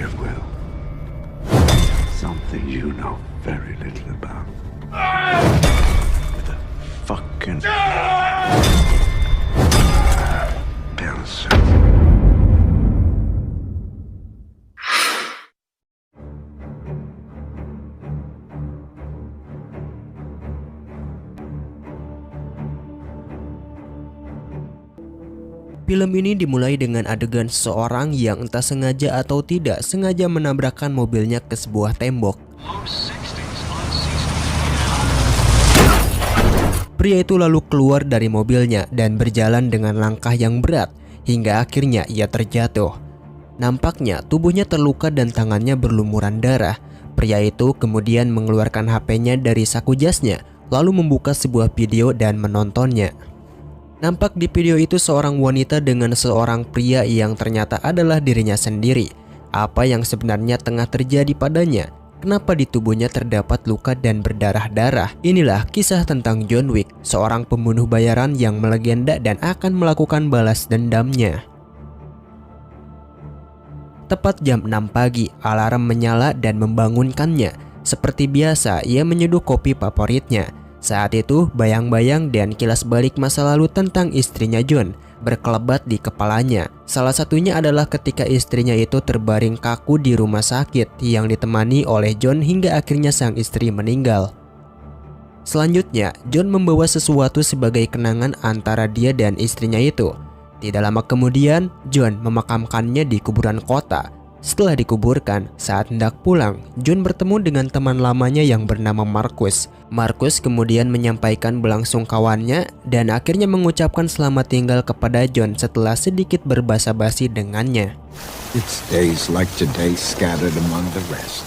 it will. Something you know very little about. With a fucking pencil. Film ini dimulai dengan adegan seseorang yang entah sengaja atau tidak sengaja menabrakkan mobilnya ke sebuah tembok. Pria itu lalu keluar dari mobilnya dan berjalan dengan langkah yang berat hingga akhirnya ia terjatuh. Nampaknya tubuhnya terluka dan tangannya berlumuran darah. Pria itu kemudian mengeluarkan HP-nya dari saku jasnya lalu membuka sebuah video dan menontonnya. Nampak di video itu seorang wanita dengan seorang pria yang ternyata adalah dirinya sendiri. Apa yang sebenarnya tengah terjadi padanya? Kenapa di tubuhnya terdapat luka dan berdarah-darah? Inilah kisah tentang John Wick, seorang pembunuh bayaran yang melegenda dan akan melakukan balas dendamnya. Tepat jam 6 pagi, alarm menyala dan membangunkannya. Seperti biasa, ia menyeduh kopi favoritnya. Saat itu, bayang-bayang dan kilas balik masa lalu tentang istrinya John berkelebat di kepalanya. Salah satunya adalah ketika istrinya itu terbaring kaku di rumah sakit yang ditemani oleh John hingga akhirnya sang istri meninggal. Selanjutnya, John membawa sesuatu sebagai kenangan antara dia dan istrinya itu. Tidak lama kemudian, John memakamkannya di kuburan kota. Setelah dikuburkan, saat hendak pulang, John bertemu dengan teman lamanya yang bernama Marcus. Marcus kemudian menyampaikan belangsungkawannya dan akhirnya mengucapkan selamat tinggal kepada John setelah sedikit berbasa-basi dengannya. It's days like today scattered among the rest.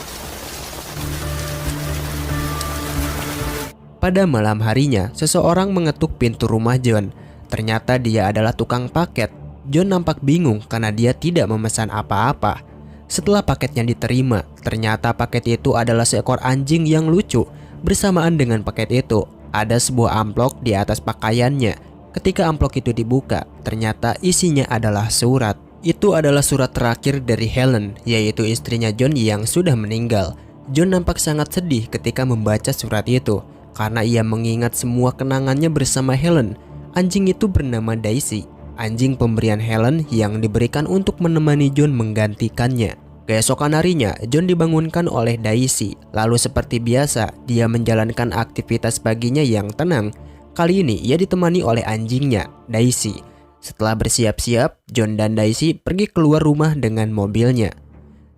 Pada malam harinya, seseorang mengetuk pintu rumah John. Ternyata dia adalah tukang paket. John nampak bingung karena dia tidak memesan apa-apa. Setelah paketnya diterima, ternyata paket itu adalah seekor anjing yang lucu. Bersamaan dengan paket itu, ada sebuah amplop di atas pakaiannya. Ketika amplop itu dibuka, ternyata isinya adalah surat. Itu adalah surat terakhir dari Helen, yaitu istrinya John yang sudah meninggal. John nampak sangat sedih ketika membaca surat itu, karena ia mengingat semua kenangannya bersama Helen. Anjing itu bernama Daisy. Anjing pemberian Helen yang diberikan untuk menemani John menggantikannya. Keesokan harinya, John dibangunkan oleh Daisy. Lalu seperti biasa, dia menjalankan aktivitas paginya yang tenang. Kali ini ia ditemani oleh anjingnya, Daisy. Setelah bersiap-siap, John dan Daisy pergi keluar rumah dengan mobilnya.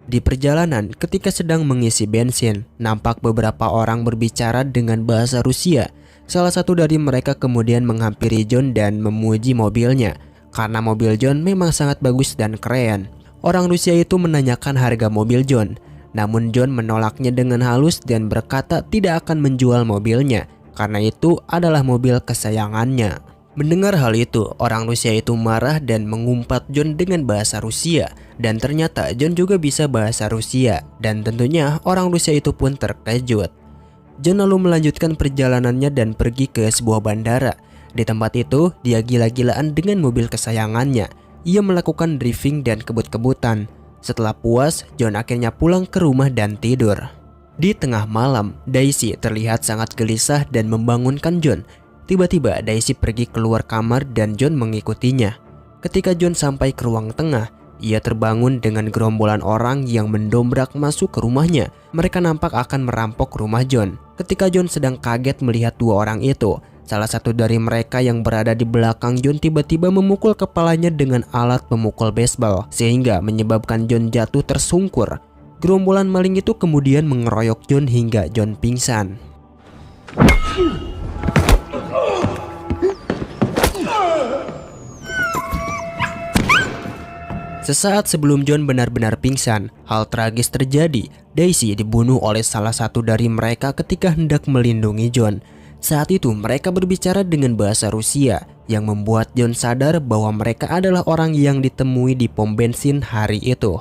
Di perjalanan, ketika sedang mengisi bensin, nampak beberapa orang berbicara dengan bahasa Rusia. Salah satu dari mereka kemudian menghampiri John dan memuji mobilnya. Karena mobil John memang sangat bagus dan keren. Orang Rusia itu menanyakan harga mobil John. Namun John menolaknya dengan halus dan berkata tidak akan menjual mobilnya, karena itu adalah mobil kesayangannya. Mendengar hal itu, orang Rusia itu marah dan mengumpat John dengan bahasa Rusia. Dan ternyata John juga bisa bahasa Rusia. Dan tentunya orang Rusia itu pun terkejut. John lalu melanjutkan perjalanannya dan pergi ke sebuah bandara. Di tempat itu, dia gila-gilaan dengan mobil kesayangannya. Ia melakukan drifting dan kebut-kebutan. Setelah puas, John akhirnya pulang ke rumah dan tidur. Di tengah malam, Daisy terlihat sangat gelisah dan membangunkan John. Tiba-tiba Daisy pergi keluar kamar dan John mengikutinya. Ketika John sampai ke ruang tengah, ia terbangun dengan gerombolan orang yang mendobrak masuk ke rumahnya. Mereka nampak akan merampok rumah John. Ketika John sedang kaget melihat dua orang itu, salah satu dari mereka yang berada di belakang John tiba-tiba memukul kepalanya dengan alat pemukul baseball, sehingga menyebabkan John jatuh tersungkur. Gerombolan maling itu kemudian mengeroyok John hingga John pingsan. Sesaat sebelum John benar-benar pingsan, hal tragis terjadi. Daisy dibunuh oleh salah satu dari mereka ketika hendak melindungi John. Saat itu mereka berbicara dengan bahasa Rusia yang membuat John sadar bahwa mereka adalah orang yang ditemui di pom bensin hari itu.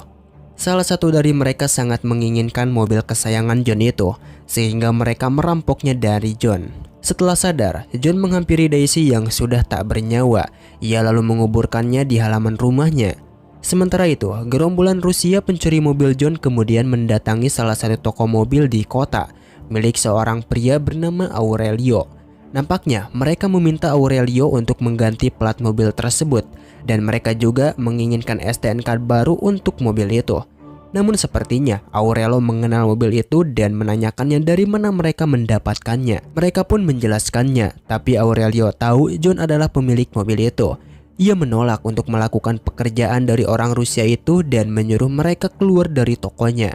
Salah satu dari mereka sangat menginginkan mobil kesayangan John itu, sehingga mereka merampoknya dari John. Setelah sadar, John menghampiri Daisy yang sudah tak bernyawa. Ia lalu menguburkannya di halaman rumahnya. Sementara itu, gerombolan Rusia pencuri mobil John kemudian mendatangi salah satu toko mobil di kota milik seorang pria bernama Aurelio. Nampaknya mereka meminta Aurelio untuk mengganti plat mobil tersebut dan mereka juga menginginkan STNK baru untuk mobil itu. Namun sepertinya Aurelio mengenal mobil itu dan menanyakannya dari mana mereka mendapatkannya. Mereka pun menjelaskannya, tapi Aurelio tahu John adalah pemilik mobil itu. Ia menolak untuk melakukan pekerjaan dari orang Rusia itu dan menyuruh mereka keluar dari tokonya.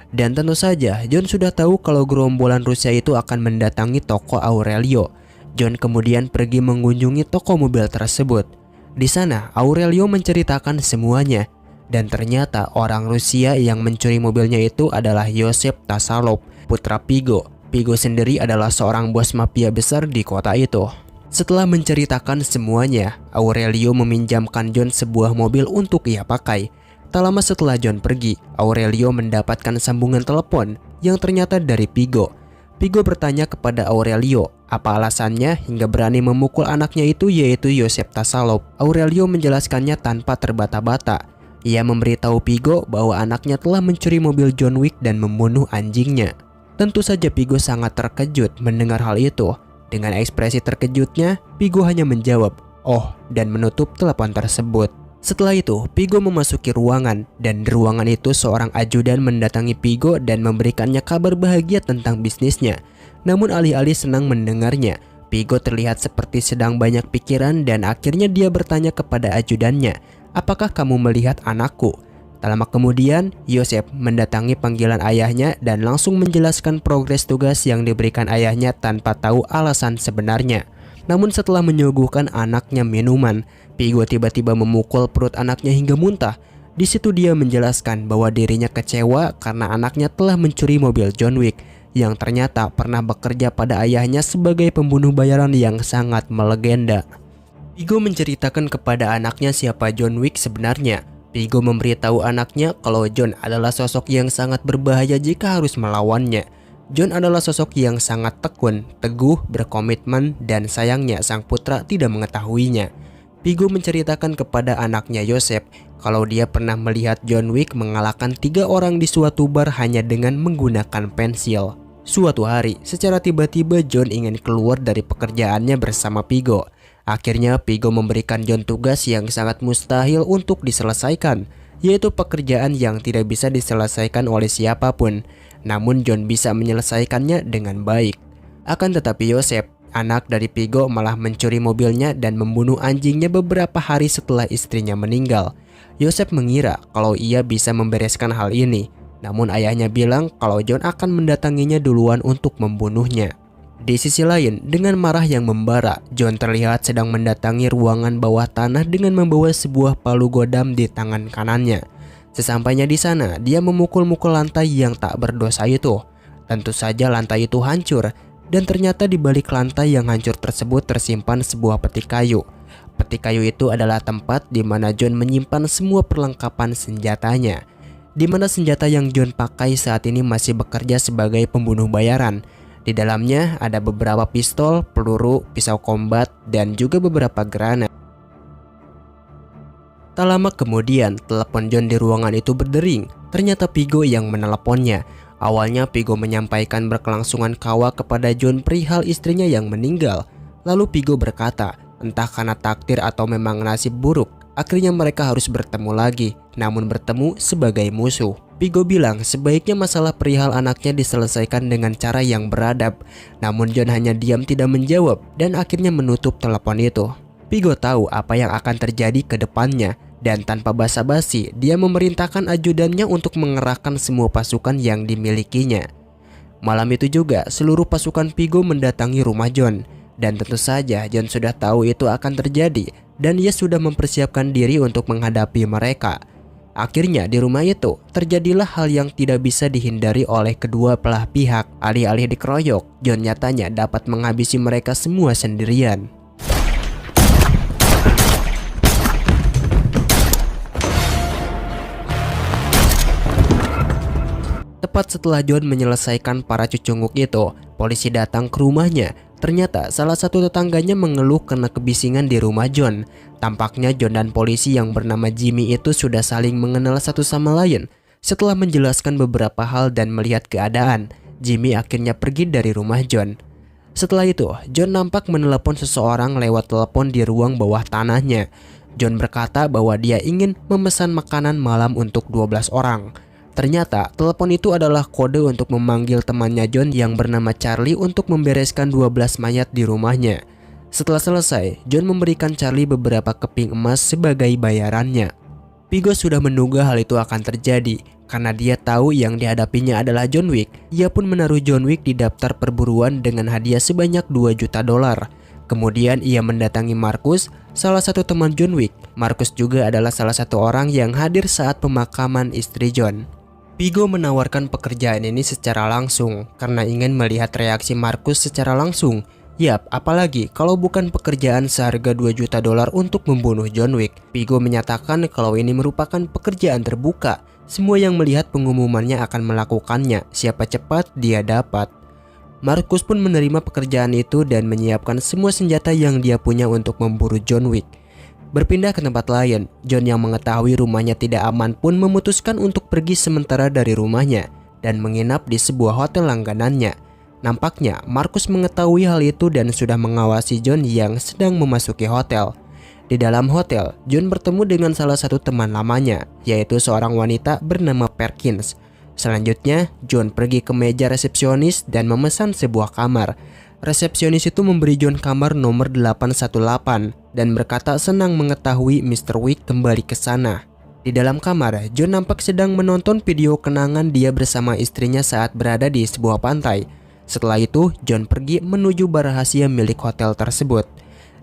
Dan tentu saja John sudah tahu kalau gerombolan Rusia itu akan mendatangi toko Aurelio. John kemudian pergi mengunjungi toko mobil tersebut. Di sana Aurelio menceritakan semuanya. Dan ternyata orang Rusia yang mencuri mobilnya itu adalah Yosef Tasalov, putra Pigo. Pigo sendiri adalah seorang bos mafia besar di kota itu. Setelah menceritakan semuanya, Aurelio meminjamkan John sebuah mobil untuk ia pakai. Tak lama setelah John pergi, Aurelio mendapatkan sambungan telepon yang ternyata dari Pigo. Pigo bertanya kepada Aurelio apa alasannya hingga berani memukul anaknya itu, yaitu Yosef Tasalov. Aurelio menjelaskannya tanpa terbata-bata. Ia memberitahu Pigo bahwa anaknya telah mencuri mobil John Wick dan membunuh anjingnya. Tentu saja Pigo sangat terkejut mendengar hal itu. Dengan ekspresi terkejutnya, Pigo hanya menjawab, "Oh," dan menutup telepon tersebut. Setelah itu, Pigo memasuki ruangan dan di ruangan itu seorang ajudan mendatangi Pigo dan memberikannya kabar bahagia tentang bisnisnya. Namun alih-alih senang mendengarnya, Pigo terlihat seperti sedang banyak pikiran dan akhirnya dia bertanya kepada ajudannya, "Apakah kamu melihat anakku?" Tak lama kemudian, Yosef mendatangi panggilan ayahnya dan langsung menjelaskan progres tugas yang diberikan ayahnya tanpa tahu alasan sebenarnya. Namun setelah menyuguhkan anaknya minuman, Pigo tiba-tiba memukul perut anaknya hingga muntah. Di situ dia menjelaskan bahwa dirinya kecewa karena anaknya telah mencuri mobil John Wick yang ternyata pernah bekerja pada ayahnya sebagai pembunuh bayaran yang sangat melegenda. Pigo menceritakan kepada anaknya siapa John Wick sebenarnya. Pigo memberitahu anaknya kalau John adalah sosok yang sangat berbahaya jika harus melawannya. John adalah sosok yang sangat tekun, teguh, berkomitmen, dan sayangnya sang putra tidak mengetahuinya. Pigo menceritakan kepada anaknya Yosef kalau dia pernah melihat John Wick mengalahkan 3 orang di suatu bar hanya dengan menggunakan pensil. Suatu hari, secara tiba-tiba John ingin keluar dari pekerjaannya bersama Pigo. Akhirnya Pigo memberikan John tugas yang sangat mustahil untuk diselesaikan, yaitu pekerjaan yang tidak bisa diselesaikan oleh siapapun. Namun John bisa menyelesaikannya dengan baik. Akan tetapi Yosef, anak dari Pigo, malah mencuri mobilnya dan membunuh anjingnya beberapa hari setelah istrinya meninggal. Yosef mengira kalau ia bisa membereskan hal ini. Namun ayahnya bilang kalau John akan mendatanginya duluan untuk membunuhnya. Di sisi lain, dengan marah yang membara, John terlihat sedang mendatangi ruangan bawah tanah dengan membawa sebuah palu godam di tangan kanannya. Sesampainya di sana, dia memukul-mukul lantai yang tak berdosa itu. Tentu saja lantai itu hancur, dan ternyata di balik lantai yang hancur tersebut tersimpan sebuah peti kayu. Peti kayu itu adalah tempat di mana John menyimpan semua perlengkapan senjatanya, di mana senjata yang John pakai saat ini masih bekerja sebagai pembunuh bayaran. Di dalamnya ada beberapa pistol, peluru, pisau kombat, dan juga beberapa granat. Tak lama kemudian, telepon John di ruangan itu berdering. Ternyata Pigo yang meneleponnya. Awalnya Pigo menyampaikan berkelangsungan kawah kepada John perihal istrinya yang meninggal. Lalu Pigo berkata, entah karena takdir atau memang nasib buruk, akhirnya mereka harus bertemu lagi, namun bertemu sebagai musuh. Pigo bilang sebaiknya masalah perihal anaknya diselesaikan dengan cara yang beradab. Namun John hanya diam tidak menjawab dan akhirnya menutup telepon itu. Pigo tahu apa yang akan terjadi ke depannya dan tanpa basa-basi dia memerintahkan ajudannya untuk mengerahkan semua pasukan yang dimilikinya. Malam itu juga seluruh pasukan Pigo mendatangi rumah John. Dan tentu saja John sudah tahu itu akan terjadi dan ia sudah mempersiapkan diri untuk menghadapi mereka. Akhirnya di rumah itu terjadilah hal yang tidak bisa dihindari oleh kedua belah pihak. Alih-alih dikeroyok, John nyatanya dapat menghabisi mereka semua sendirian. Tepat setelah John menyelesaikan para cucunguk itu, polisi datang ke rumahnya. Ternyata salah satu tetangganya mengeluh karena kebisingan di rumah John. Tampaknya John dan polisi yang bernama Jimmy itu sudah saling mengenal satu sama lain. Setelah menjelaskan beberapa hal dan melihat keadaan, Jimmy akhirnya pergi dari rumah John. Setelah itu, John nampak menelepon seseorang lewat telepon di ruang bawah tanahnya. John berkata bahwa dia ingin memesan makanan malam untuk 12 orang. Ternyata telepon itu adalah kode untuk memanggil temannya John yang bernama Charlie untuk membereskan 12 mayat di rumahnya. Setelah selesai, John memberikan Charlie beberapa keping emas sebagai bayarannya. Vigo sudah menduga hal itu akan terjadi karena dia tahu yang dihadapinya adalah John Wick. Ia pun menaruh John Wick di daftar perburuan dengan hadiah sebanyak 2 juta dolar. Kemudian ia mendatangi Marcus, salah satu teman John Wick. Marcus juga adalah salah satu orang yang hadir saat pemakaman istri John. Vigo menawarkan pekerjaan ini secara langsung karena ingin melihat reaksi Marcus secara langsung. Yap, apalagi kalau bukan pekerjaan seharga 2 juta dolar untuk membunuh John Wick. Vigo menyatakan kalau ini merupakan pekerjaan terbuka. Semua yang melihat pengumumannya akan melakukannya, siapa cepat dia dapat. Marcus pun menerima pekerjaan itu dan menyiapkan semua senjata yang dia punya untuk memburu John Wick. Berpindah ke tempat lain, John yang mengetahui rumahnya tidak aman pun memutuskan untuk pergi sementara dari rumahnya dan menginap di sebuah hotel langganannya. Nampaknya Marcus mengetahui hal itu dan sudah mengawasi John yang sedang memasuki hotel. Di dalam hotel, John bertemu dengan salah satu teman lamanya, yaitu seorang wanita bernama Perkins. Selanjutnya, John pergi ke meja resepsionis dan memesan sebuah kamar. Resepsionis itu memberi John kamar nomor 818 dan berkata senang mengetahui Mr. Wick kembali ke sana. Di dalam kamar, John nampak sedang menonton video kenangan dia bersama istrinya saat berada di sebuah pantai. Setelah itu, John pergi menuju bar rahasia milik hotel tersebut.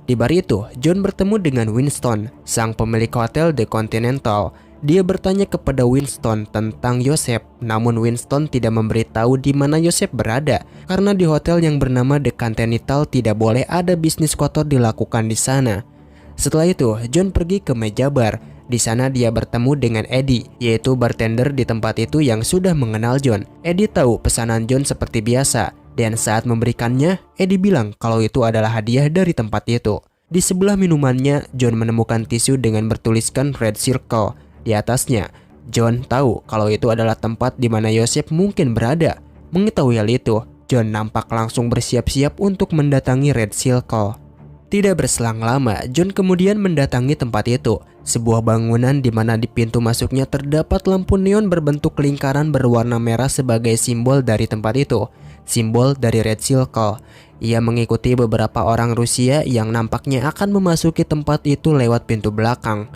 Di bar itu, John bertemu dengan Winston, sang pemilik hotel The Continental. Dia bertanya kepada Winston tentang Joseph, namun Winston tidak memberitahu di mana Joseph berada karena di hotel yang bernama The Continental tidak boleh ada bisnis kotor dilakukan di sana. Setelah itu, John pergi ke meja bar. Di sana dia bertemu dengan Eddie, yaitu bartender di tempat itu yang sudah mengenal John. Eddie tahu pesanan John seperti biasa, dan saat memberikannya, Eddie bilang kalau itu adalah hadiah dari tempat itu. Di sebelah minumannya, John menemukan tisu dengan bertuliskan Red Circle. Di atasnya, John tahu kalau itu adalah tempat di mana Joseph mungkin berada. Mengetahui hal itu, John nampak langsung bersiap-siap untuk mendatangi Red Circle. Tidak berselang lama, John kemudian mendatangi tempat itu, sebuah bangunan di mana di pintu masuknya terdapat lampu neon berbentuk lingkaran berwarna merah sebagai simbol dari tempat itu, simbol dari Red Circle. Ia mengikuti beberapa orang Rusia yang nampaknya akan memasuki tempat itu lewat pintu belakang.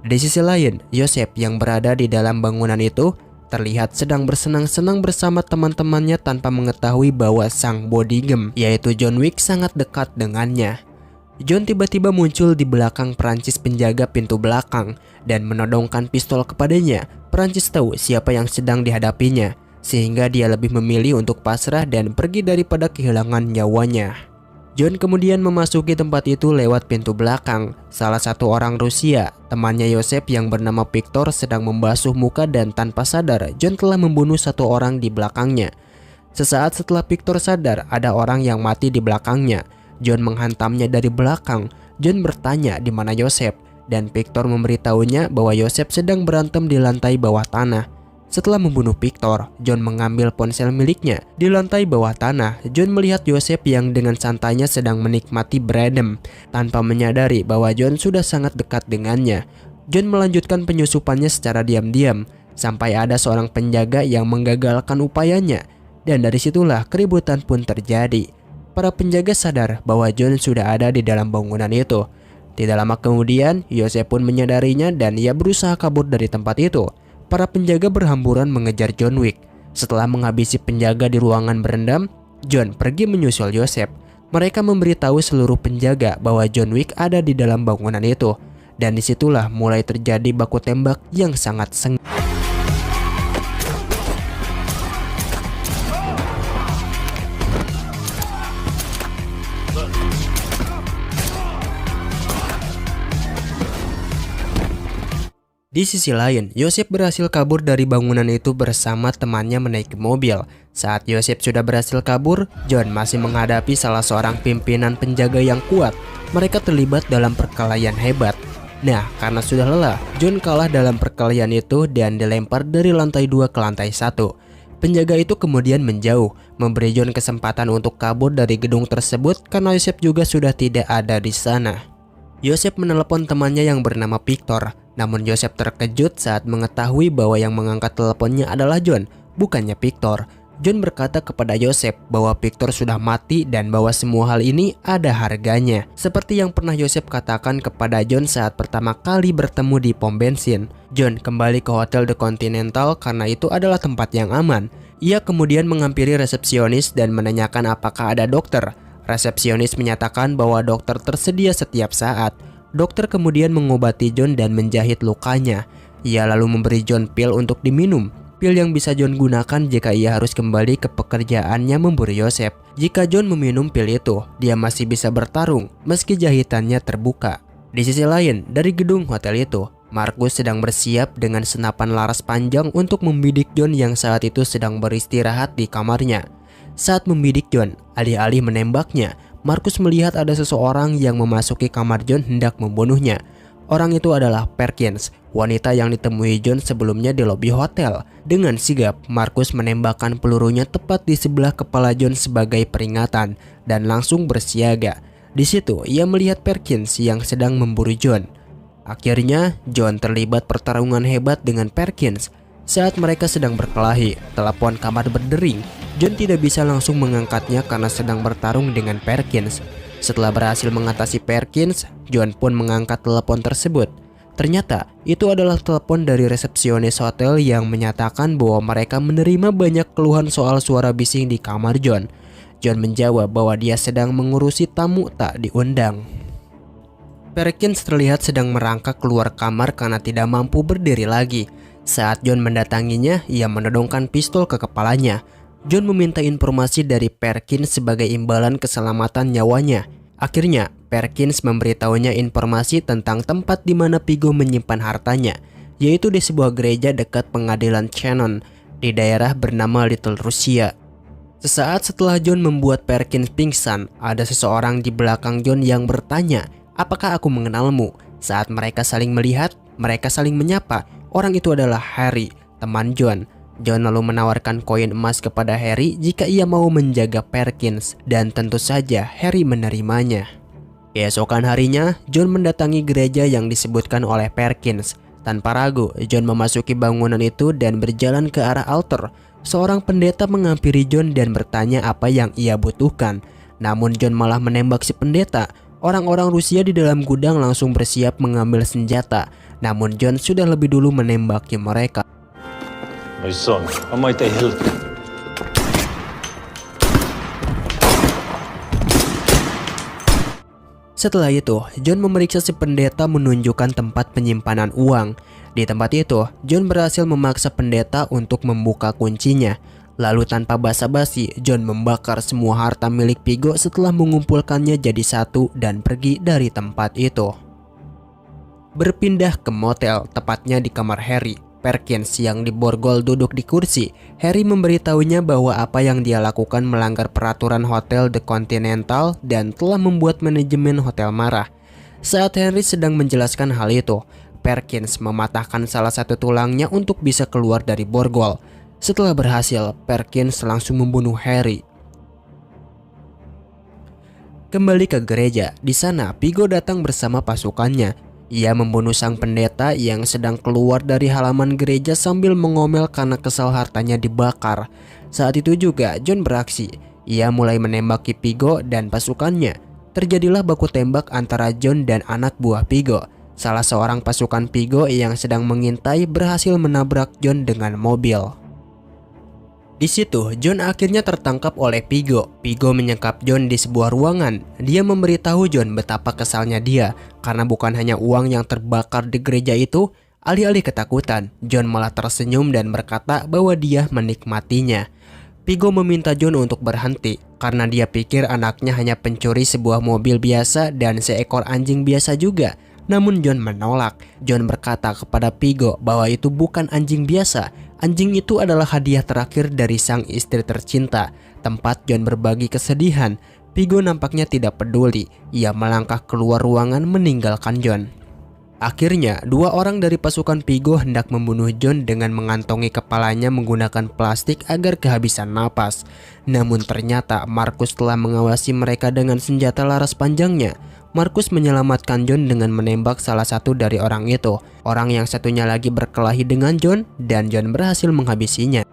Di sisi lain, Joseph yang berada di dalam bangunan itu terlihat sedang bersenang-senang bersama teman-temannya tanpa mengetahui bahwa sang bodyguard, yaitu John Wick, sangat dekat dengannya. John tiba-tiba muncul di belakang Perancis penjaga pintu belakang dan menodongkan pistol kepadanya. Perancis tahu siapa yang sedang dihadapinya, sehingga dia lebih memilih untuk pasrah dan pergi daripada kehilangan nyawanya. John kemudian memasuki tempat itu lewat pintu belakang. Salah satu orang Rusia, temannya Joseph yang bernama Victor, sedang membasuh muka dan tanpa sadar John telah membunuh satu orang di belakangnya. Sesaat setelah Victor sadar ada orang yang mati di belakangnya, John menghantamnya dari belakang. John bertanya di mana Joseph dan Victor memberitahunya bahwa Joseph sedang berantem di lantai bawah tanah. Setelah membunuh Victor, John mengambil ponsel miliknya. Di lantai bawah tanah, John melihat Joseph yang dengan santainya sedang menikmati berantem tanpa menyadari bahwa John sudah sangat dekat dengannya. John melanjutkan penyusupannya secara diam-diam sampai ada seorang penjaga yang menggagalkan upayanya, dan dari situlah keributan pun terjadi. Para penjaga sadar bahwa John sudah ada di dalam bangunan itu. Tidak lama kemudian, Joseph pun menyadarinya dan ia berusaha kabur dari tempat itu. Para penjaga berhamburan mengejar John Wick. Setelah menghabisi penjaga di ruangan berendam, John pergi menyusul Joseph. Mereka memberitahu seluruh penjaga bahwa John Wick ada di dalam bangunan itu. Dan disitulah mulai terjadi baku tembak yang sangat sengit. Di sisi lain, Joseph berhasil kabur dari bangunan itu bersama temannya menaiki mobil. Saat Joseph sudah berhasil kabur, John masih menghadapi salah seorang pimpinan penjaga yang kuat. Mereka terlibat dalam perkelahian hebat. Nah, karena sudah lelah, John kalah dalam perkelahian itu dan dilempar dari lantai 2 ke lantai 1. Penjaga itu kemudian menjauh, memberi John kesempatan untuk kabur dari gedung tersebut karena Joseph juga sudah tidak ada di sana. Joseph menelepon temannya yang bernama Victor. Namun Joseph terkejut saat mengetahui bahwa yang mengangkat teleponnya adalah John, bukannya Victor. John berkata kepada Joseph bahwa Victor sudah mati dan bahwa semua hal ini ada harganya. Seperti yang pernah Joseph katakan kepada John saat pertama kali bertemu di pom bensin. John kembali ke Hotel The Continental karena itu adalah tempat yang aman. Ia kemudian menghampiri resepsionis dan menanyakan apakah ada dokter. Resepsionis menyatakan bahwa dokter tersedia setiap saat. Dokter kemudian mengobati John dan menjahit lukanya. Ia lalu memberi John pil untuk diminum. Pil yang bisa John gunakan jika ia harus kembali ke pekerjaannya memburu Joseph. Jika John meminum pil itu, dia masih bisa bertarung meski jahitannya terbuka. Di sisi lain, dari gedung hotel itu, Marcus sedang bersiap dengan senapan laras panjang untuk membidik John yang saat itu sedang beristirahat di kamarnya. Saat membidik John, alih-alih menembaknya, Marcus melihat ada seseorang yang memasuki kamar John hendak membunuhnya. Orang itu adalah Perkins, wanita yang ditemui John sebelumnya di lobi hotel. Dengan sigap, Marcus menembakkan pelurunya tepat di sebelah kepala John sebagai peringatan dan langsung bersiaga. Di situ, ia melihat Perkins yang sedang memburu John. Akhirnya, John terlibat pertarungan hebat dengan Perkins. Saat mereka sedang berkelahi, telepon kamar berdering. John tidak bisa langsung mengangkatnya karena sedang bertarung dengan Perkins. Setelah berhasil mengatasi Perkins, John pun mengangkat telepon tersebut. Ternyata itu adalah telepon dari resepsionis hotel yang menyatakan bahwa mereka menerima banyak keluhan soal suara bising di kamar John. John menjawab bahwa dia sedang mengurusi tamu tak diundang. Perkins terlihat sedang merangkak keluar kamar karena tidak mampu berdiri lagi. Saat John mendatanginya, ia menodongkan pistol ke kepalanya. John meminta informasi dari Perkins sebagai imbalan keselamatan nyawanya. Akhirnya, Perkins memberitahunya informasi tentang tempat di mana Pigo menyimpan hartanya, yaitu di sebuah gereja dekat pengadilan Shannon di daerah bernama Little Russia. Sesaat setelah John membuat Perkins pingsan, ada seseorang di belakang John yang bertanya, "Apakah aku mengenalmu?" Saat mereka saling melihat, mereka saling menyapa. Orang itu adalah Harry, teman John. John lalu menawarkan koin emas kepada Harry jika ia mau menjaga Perkins, dan tentu saja Harry menerimanya. Keesokan harinya, John mendatangi gereja yang disebutkan oleh Perkins. Tanpa ragu, John memasuki bangunan itu dan berjalan ke arah altar. Seorang pendeta menghampiri John dan bertanya apa yang ia butuhkan. Namun John malah menembak si pendeta. Orang-orang Rusia di dalam gudang langsung bersiap mengambil senjata. Namun John sudah lebih dulu menembaki mereka. My son, how might I help you? Setelah itu, John memeriksa si pendeta menunjukkan tempat penyimpanan uang. Di tempat itu, John berhasil memaksa pendeta untuk membuka kuncinya. Lalu tanpa basa-basi, John membakar semua harta milik Pigo setelah mengumpulkannya jadi satu dan pergi dari tempat itu. Berpindah ke motel, tepatnya di kamar Harry. Perkins yang diborgol duduk di kursi. Harry memberitahunya bahwa apa yang dia lakukan melanggar peraturan hotel The Continental dan telah membuat manajemen hotel marah. Saat Harry sedang menjelaskan hal itu, Perkins mematahkan salah satu tulangnya untuk bisa keluar dari borgol. Setelah berhasil, Perkins langsung membunuh Harry. Kembali ke gereja, di sana Pigo datang bersama pasukannya. Ia membunuh sang pendeta yang sedang keluar dari halaman gereja sambil mengomel karena kesal hartanya dibakar. Saat itu juga John beraksi. Ia mulai menembaki Pigo dan pasukannya. Terjadilah baku tembak antara John dan anak buah Pigo. Salah seorang pasukan Pigo yang sedang mengintai berhasil menabrak John dengan mobil. Di situ, John akhirnya tertangkap oleh Pigo. Pigo menyekap John di sebuah ruangan. Dia memberitahu John betapa kesalnya dia karena bukan hanya uang yang terbakar di gereja itu. Alih-alih ketakutan, John malah tersenyum dan berkata bahwa dia menikmatinya. Pigo meminta John untuk berhenti karena dia pikir anaknya hanya pencuri sebuah mobil biasa dan seekor anjing biasa juga. Namun John menolak. John berkata kepada Vigo bahwa itu bukan anjing biasa. Anjing itu adalah hadiah terakhir dari sang istri tercinta. Tempat John berbagi kesedihan, Vigo nampaknya tidak peduli. Ia melangkah keluar ruangan meninggalkan John. Akhirnya, 2 orang dari pasukan Vigo hendak membunuh John dengan mengantongi kepalanya menggunakan plastik agar kehabisan napas. Namun ternyata Marcus telah mengawasi mereka dengan senjata laras panjangnya. Marcus menyelamatkan John dengan menembak salah satu dari orang itu. Orang yang satunya lagi berkelahi dengan John dan John berhasil menghabisinya.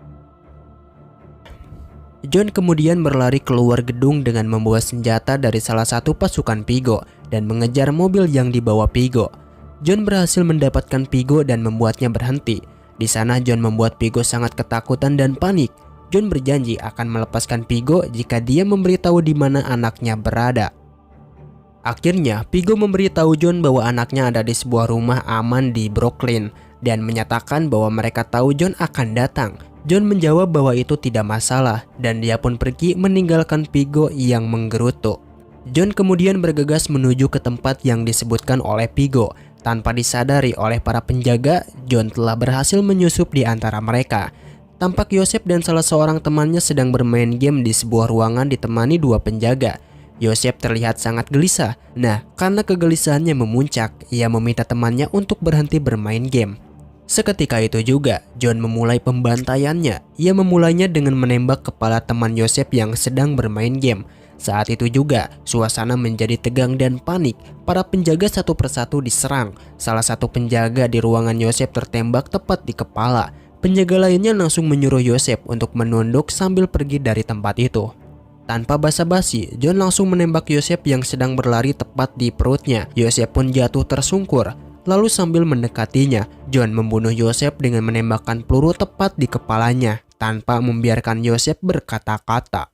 John kemudian berlari keluar gedung dengan membawa senjata dari salah satu pasukan Vigo dan mengejar mobil yang dibawa Vigo. John berhasil mendapatkan Vigo dan membuatnya berhenti. Di sana John membuat Vigo sangat ketakutan dan panik. John berjanji akan melepaskan Vigo jika dia memberitahu di mana anaknya berada. Akhirnya Vigo memberitahu John bahwa anaknya ada di sebuah rumah aman di Brooklyn dan menyatakan bahwa mereka tahu John akan datang. John menjawab bahwa itu tidak masalah dan dia pun pergi meninggalkan Vigo yang menggerutu. John kemudian bergegas menuju ke tempat yang disebutkan oleh Vigo. Tanpa disadari oleh para penjaga, John telah berhasil menyusup di antara mereka. Tampak Yosef dan salah seorang temannya sedang bermain game di sebuah ruangan ditemani 2 penjaga. Yosef terlihat sangat gelisah. Nah, karena kegelisahannya memuncak, ia meminta temannya untuk berhenti bermain game. Seketika itu juga, John memulai pembantaiannya. Ia memulainya dengan menembak kepala teman Yosef yang sedang bermain game. Saat itu juga, suasana menjadi tegang dan panik. Para penjaga satu persatu diserang. Salah satu penjaga di ruangan Yosef tertembak tepat di kepala. Penjaga lainnya langsung menyuruh Yosef untuk menunduk sambil pergi dari tempat itu. Tanpa basa-basi, John langsung menembak Yosef yang sedang berlari tepat di perutnya. Yosef pun jatuh tersungkur. Lalu sambil mendekatinya, John membunuh Yosef dengan menembakkan peluru tepat di kepalanya tanpa membiarkan Yosef berkata-kata.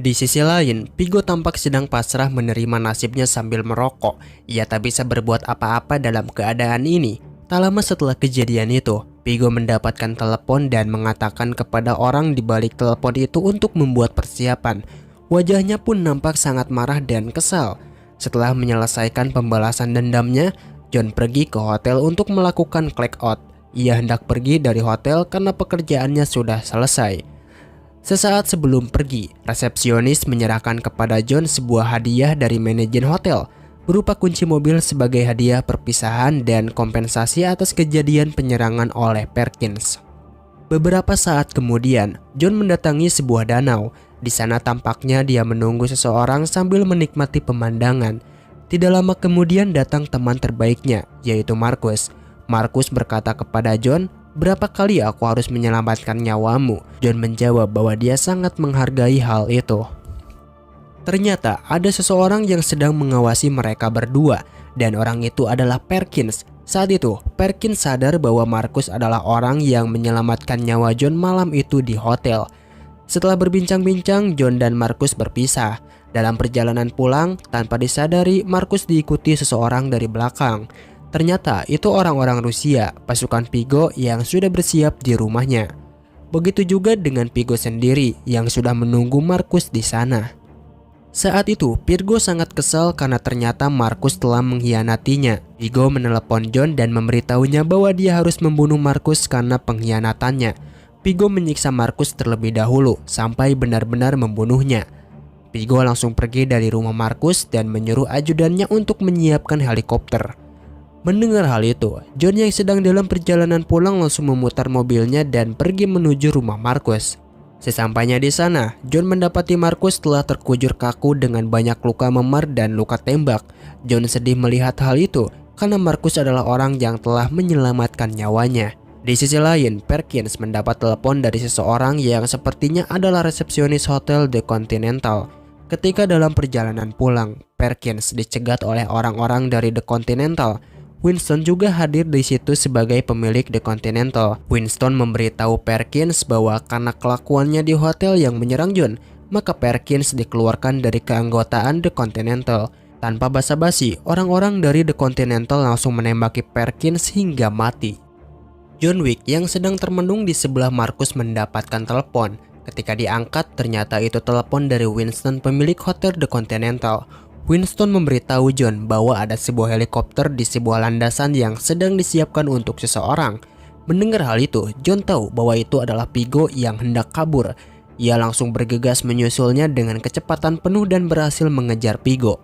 Di sisi lain, Vigo tampak sedang pasrah menerima nasibnya sambil merokok. Ia tak bisa berbuat apa-apa dalam keadaan ini. Tak lama setelah kejadian itu, Vigo mendapatkan telepon dan mengatakan kepada orang di balik telepon itu untuk membuat persiapan. Wajahnya pun nampak sangat marah dan kesal. Setelah menyelesaikan pembalasan dendamnya, John pergi ke hotel untuk melakukan check out. Ia hendak pergi dari hotel karena pekerjaannya sudah selesai. Sesaat sebelum pergi, resepsionis menyerahkan kepada John sebuah hadiah dari manajer hotel berupa kunci mobil sebagai hadiah perpisahan dan kompensasi atas kejadian penyerangan oleh Perkins. Beberapa saat kemudian, John mendatangi sebuah danau. Di sana tampaknya dia menunggu seseorang sambil menikmati pemandangan. Tidak lama kemudian datang teman terbaiknya, yaitu Marcus. Marcus berkata kepada John, "Berapa kali aku harus menyelamatkan nyawamu?" John menjawab bahwa dia sangat menghargai hal itu. Ternyata ada seseorang yang sedang mengawasi mereka berdua, dan orang itu adalah Perkins. Saat itu, Perkins sadar bahwa Marcus adalah orang yang menyelamatkan nyawa John malam itu di hotel. Setelah berbincang-bincang, John dan Marcus berpisah. Dalam perjalanan pulang, tanpa disadari, Marcus diikuti seseorang dari belakang. Ternyata itu orang-orang Rusia, pasukan Vigo yang sudah bersiap di rumahnya. Begitu juga dengan Vigo sendiri yang sudah menunggu Marcus di sana. Saat itu, Vigo sangat kesal karena ternyata Marcus telah mengkhianatinya. Vigo menelepon John dan memberitahunya bahwa dia harus membunuh Marcus karena pengkhianatannya. Vigo menyiksa Marcus terlebih dahulu sampai benar-benar membunuhnya. Vigo langsung pergi dari rumah Marcus dan menyuruh ajudannya untuk menyiapkan helikopter. Mendengar hal itu, John yang sedang dalam perjalanan pulang langsung memutar mobilnya dan pergi menuju rumah Marcus. Sesampainya di sana, John mendapati Marcus telah terkujur kaku dengan banyak luka memar dan luka tembak. John sedih melihat hal itu karena Marcus adalah orang yang telah menyelamatkan nyawanya. Di sisi lain, Perkins mendapat telepon dari seseorang yang sepertinya adalah resepsionis hotel The Continental. Ketika dalam perjalanan pulang, Perkins dicegat oleh orang-orang dari The Continental. Winston juga hadir di situ sebagai pemilik The Continental. Winston memberitahu Perkins bahwa karena kelakuannya di hotel yang menyerang John, maka Perkins dikeluarkan dari keanggotaan The Continental. Tanpa basa-basi, orang-orang dari The Continental langsung menembaki Perkins hingga mati. John Wick yang sedang termenung di sebelah Marcus mendapatkan telepon. Ketika diangkat, ternyata itu telepon dari Winston, pemilik hotel The Continental. Winston memberitahu John bahwa ada sebuah helikopter di sebuah landasan yang sedang disiapkan untuk seseorang. Mendengar hal itu, John tahu bahwa itu adalah Vigo yang hendak kabur. Ia langsung bergegas menyusulnya dengan kecepatan penuh dan berhasil mengejar Vigo.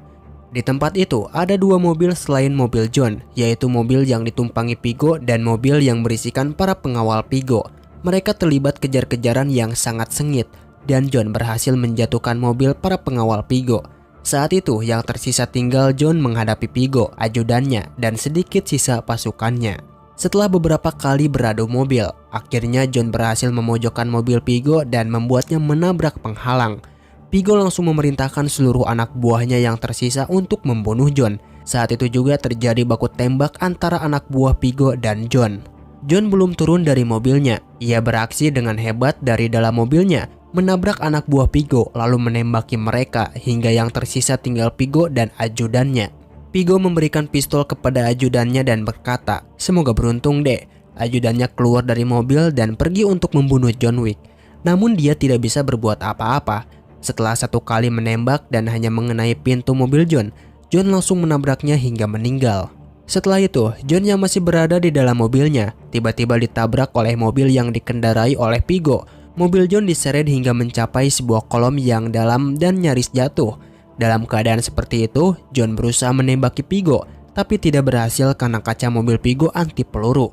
Di tempat itu ada dua mobil selain mobil John, yaitu mobil yang ditumpangi Vigo dan mobil yang berisikan para pengawal Vigo. Mereka terlibat kejar-kejaran yang sangat sengit dan John berhasil menjatuhkan mobil para pengawal Vigo. Saat itu yang tersisa tinggal John menghadapi Vigo, ajudannya, dan sedikit sisa pasukannya. Setelah beberapa kali beradu mobil, akhirnya John berhasil memojokkan mobil Vigo dan membuatnya menabrak penghalang. Vigo langsung memerintahkan seluruh anak buahnya yang tersisa untuk membunuh John. Saat itu juga terjadi baku tembak antara anak buah Vigo dan John. John belum turun dari mobilnya. Ia beraksi dengan hebat dari dalam mobilnya, menabrak anak buah Vigo lalu menembaki mereka hingga yang tersisa tinggal Vigo dan ajudannya. Vigo memberikan pistol kepada ajudannya dan berkata, "Semoga beruntung deh." Ajudannya keluar dari mobil dan pergi untuk membunuh John Wick. Namun dia tidak bisa berbuat apa-apa. Setelah satu kali menembak dan hanya mengenai pintu mobil John, John langsung menabraknya hingga meninggal. Setelah itu, John yang masih berada di dalam mobilnya tiba-tiba ditabrak oleh mobil yang dikendarai oleh Vigo. Mobil John diseret hingga mencapai sebuah kolom yang dalam dan nyaris jatuh. Dalam keadaan seperti itu, John berusaha menembaki Vigo, tapi tidak berhasil karena kaca mobil Vigo anti peluru.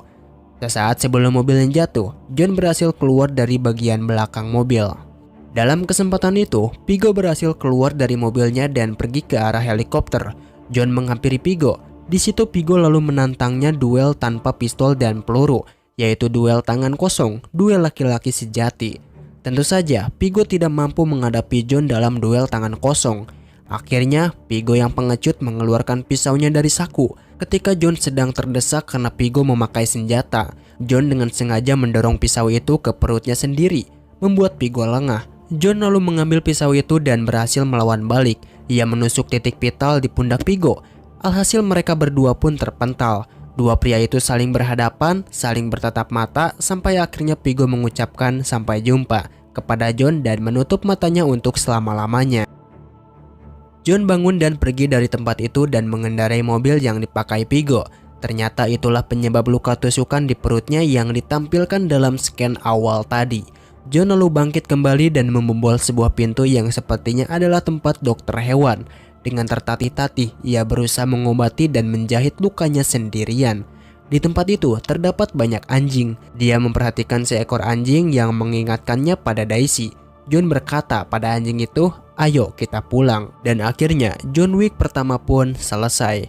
Sesaat sebelum mobilnya jatuh, John berhasil keluar dari bagian belakang mobil. Dalam kesempatan itu, Vigo berhasil keluar dari mobilnya dan pergi ke arah helikopter. John menghampiri Vigo. Di situ Vigo lalu menantangnya duel tanpa pistol dan peluru, yaitu duel tangan kosong, duel laki-laki sejati. Tentu saja, Vigo tidak mampu menghadapi John dalam duel tangan kosong. Akhirnya, Vigo yang pengecut mengeluarkan pisaunya dari saku. Ketika John sedang terdesak karena Vigo memakai senjata, John dengan sengaja mendorong pisau itu ke perutnya sendiri, membuat Vigo lengah. John lalu mengambil pisau itu dan berhasil melawan balik. Ia menusuk titik vital di pundak Vigo. Alhasil mereka berdua pun terpental. Dua pria itu saling berhadapan, saling bertatap mata, sampai akhirnya Vigo mengucapkan sampai jumpa kepada John dan menutup matanya untuk selama-lamanya. John bangun dan pergi dari tempat itu dan mengendarai mobil yang dipakai Vigo. Ternyata itulah penyebab luka tusukan di perutnya yang ditampilkan dalam scan awal tadi. John lalu bangkit kembali dan membobol sebuah pintu yang sepertinya adalah tempat dokter hewan. Dengan tertatih-tatih, ia berusaha mengobati dan menjahit lukanya sendirian. Di tempat itu terdapat banyak anjing. Dia memperhatikan seekor anjing yang mengingatkannya pada Daisy. John berkata pada anjing itu, "Ayo kita pulang." Dan akhirnya John Wick pertama pun selesai.